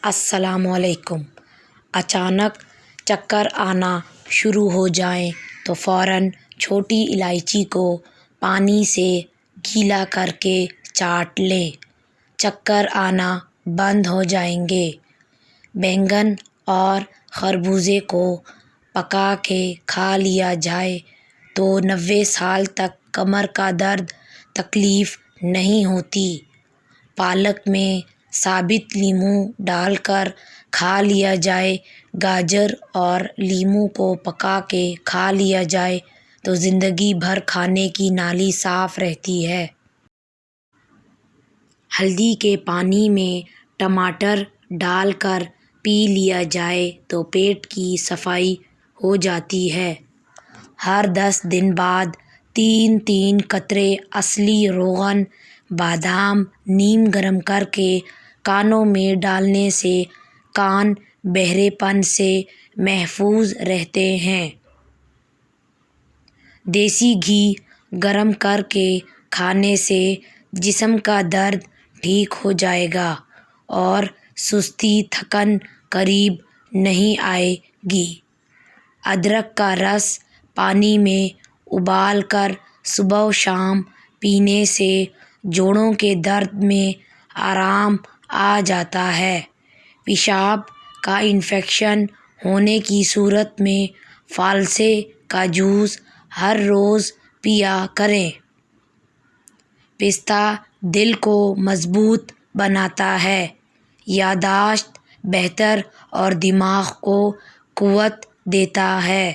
السلام علیکم۔ اچانک چکر آنا شروع ہو جائیں تو فوراً چھوٹی الائچی کو پانی سے گیلا کر کے چاٹ لیں، چکر آنا بند ہو جائیں گے۔ بینگن اور خربوزے کو پکا کے کھا لیا جائے تو 90 سال تک کمر کا درد تکلیف نہیں ہوتی۔ پالک میں ثابت لیموں ڈال کر کھا لیا جائے، گاجر اور لیموں کو پکا کے کھا لیا جائے تو زندگی بھر کھانے کی نالی صاف رہتی ہے۔ ہلدی کے پانی میں ٹماٹر ڈال کر پی لیا جائے تو پیٹ کی صفائی ہو جاتی ہے۔ ہر 10 دن بعد 3 قطرے اصلی روغن بادام نیم گرم کر کے کانوں میں ڈالنے سے کان بہرے پن سے محفوظ رہتے ہیں۔ دیسی گھی گرم کر کے کھانے سے جسم کا درد ٹھیک ہو جائے گا اور سستی تھکن قریب نہیں آئے گی۔ ادرک کا رس پانی میں ابال کر صبح و شام پینے سے جوڑوں کے درد میں آرام آ جاتا ہے۔ پیشاب کا انفیکشن ہونے کی صورت میں فالسے کا جوس ہر روز پیا کریں۔ پستہ دل کو مضبوط بناتا ہے، یادداشت بہتر اور دماغ کو قوت دیتا ہے۔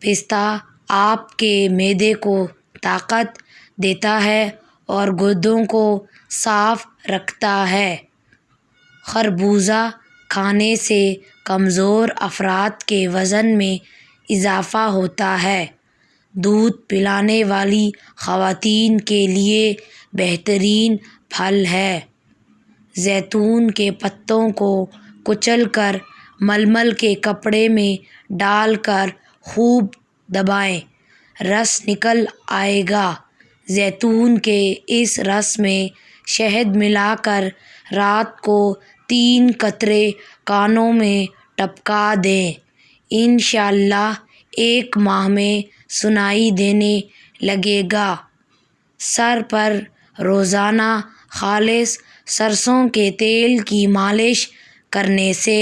پستہ آپ کے معدے کو طاقت دیتا ہے اور گردوں کو صاف رکھتا ہے۔ خربوزہ کھانے سے کمزور افراد کے وزن میں اضافہ ہوتا ہے۔ دودھ پلانے والی خواتین کے لیے بہترین پھل ہے۔ زیتون کے پتوں کو کچل کر ململ کے کپڑے میں ڈال کر خوب دبائیں، رس نکل آئے گا۔ زیتون کے اس رس میں شہد ملا کر رات کو 3 قطرے کانوں میں ٹپکا دیں، انشاءاللہ 1 ماہ میں سنائی دینے لگے گا۔ سر پر روزانہ خالص سرسوں کے تیل کی مالش کرنے سے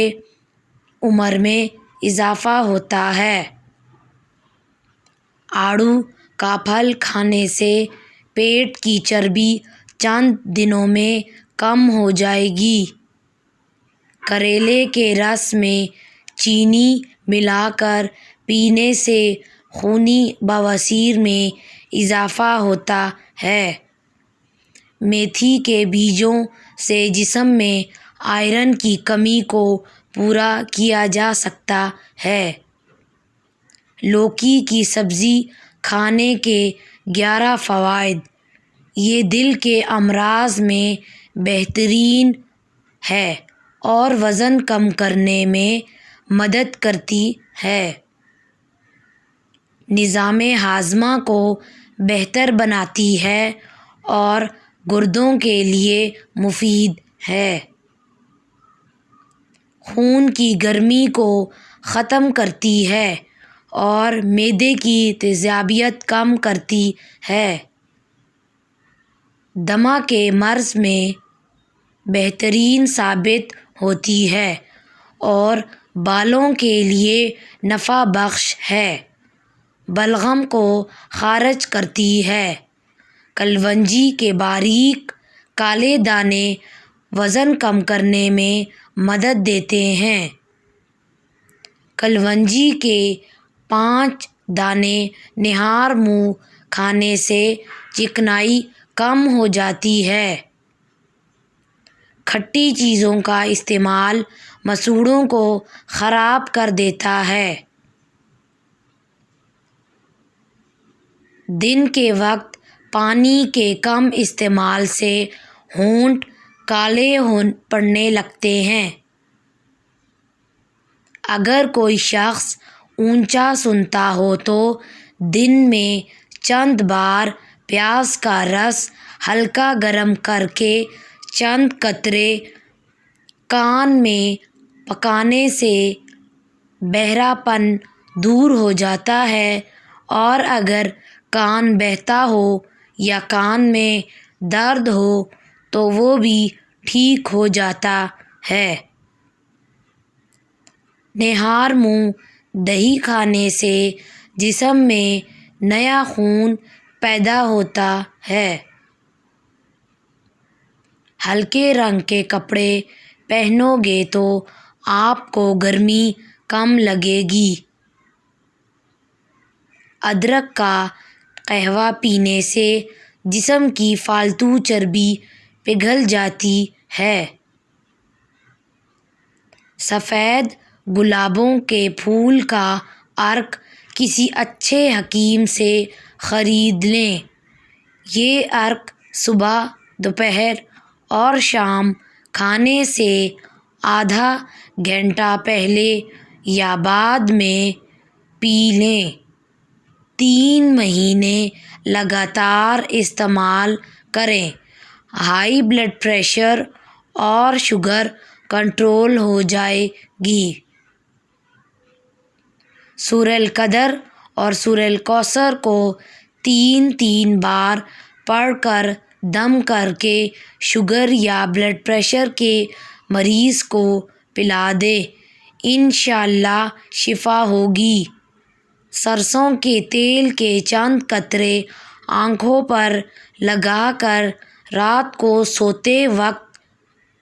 عمر میں اضافہ ہوتا ہے۔ آڑو کا پھل کھانے سے پیٹ کی چربی چند دنوں میں کم ہو جائے گی۔ کریلے کے رس میں چینی ملا کر پینے سے خونی بواسیر میں اضافہ ہوتا ہے۔ میتھی کے بیجوں سے جسم میں آئرن کی کمی کو پورا کیا جا سکتا ہے۔ لوکی کی سبزی کھانے کے 11 فوائد۔ یہ دل کے امراض میں بہترین ہے اور وزن کم کرنے میں مدد کرتی ہے۔ نظام ہاضمہ کو بہتر بناتی ہے اور گردوں کے لیے مفید ہے۔ خون کی گرمی کو ختم کرتی ہے اور معدے کی تیزابیت کم کرتی ہے۔ دمہ کے مرض میں بہترین ثابت ہوتی ہے اور بالوں کے لیے نفع بخش ہے۔ بلغم کو خارج کرتی ہے۔ کلونجی کے باریک کالے دانے وزن کم کرنے میں مدد دیتے ہیں۔ کلونجی کے 5 دانے نہار منہ کھانے سے چکنائی کم ہو جاتی ہے۔ کھٹی چیزوں کا استعمال مسوڑھوں کو خراب کر دیتا ہے۔ دن کے وقت پانی کے کم استعمال سے ہونٹ کالے پڑنے لگتے ہیں۔ اگر کوئی شخص اونچا سنتا ہو تو دن میں چند بار پیاز کا رس ہلکا گرم کر کے چند قطرے کان میں پکانے سے بہرا پن دور ہو جاتا ہے، اور اگر کان بہتا ہو یا کان میں درد ہو تو وہ بھی ٹھیک ہو جاتا ہے۔ نہار منہ دہی کھانے سے جسم میں نیا خون پیدا ہوتا ہے۔ ہلکے رنگ کے کپڑے پہنو گے تو آپ کو گرمی کم لگے گی۔ ادرک کا قہوہ پینے سے جسم کی فالتو چربی پگھل جاتی ہے۔ سفید گلابوں کے پھول کا عرق کسی اچھے حکیم سے خرید لیں۔ یہ عرق صبح، دوپہر اور شام کھانے سے آدھا گھنٹہ پہلے یا بعد میں پی لیں۔ 3 مہینے لگاتار استعمال کریں۔ ہائی بلڈ پریشر اور شوگر کنٹرول ہو جائے گی۔ سورہ القدر اور سورہ الکوثر کو 3 بار پڑھ کر دم کر کے شوگر یا بلڈ پریشر کے مریض کو پلا دیں، انشاءاللہ شفا ہوگی۔ سرسوں کے تیل کے چند قطرے آنکھوں پر لگا کر رات کو سوتے وقت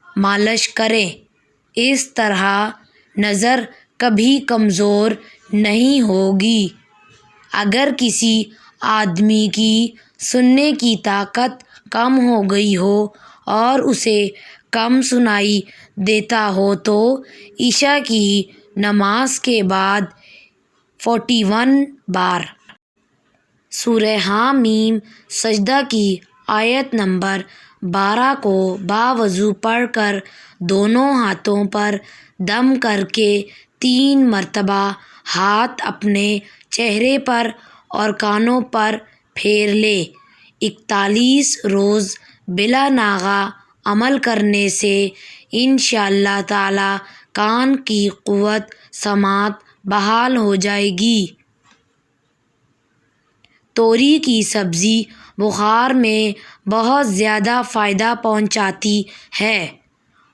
مالش کریں۔ اس طرح نظر کبھی کمزور نہیں ہوگی۔ اگر کسی آدمی کی سننے کی طاقت کم ہو گئی ہو اور اسے کم سنائی دیتا ہو تو عشاء کی نماز کے بعد 41 بار سورہ حامیم سجدہ کی آیت نمبر 12 کو باوضو پڑھ کر دونوں ہاتھوں پر دم کر کے 3 مرتبہ ہاتھ اپنے چہرے پر اور کانوں پر پھیر لے۔ 41 روز بلا ناغہ عمل کرنے سے انشاءاللہ تعالی کان کی قوت سماعت بحال ہو جائے گی۔ توری کی سبزی بخار میں بہت زیادہ فائدہ پہنچاتی ہے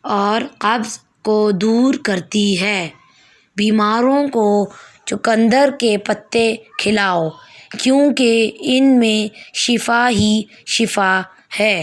اور قبض کو دور کرتی ہے۔ بیماروں کو چقندر کے پتے کھلاؤ کیونکہ ان میں شفا ہی شفا ہے۔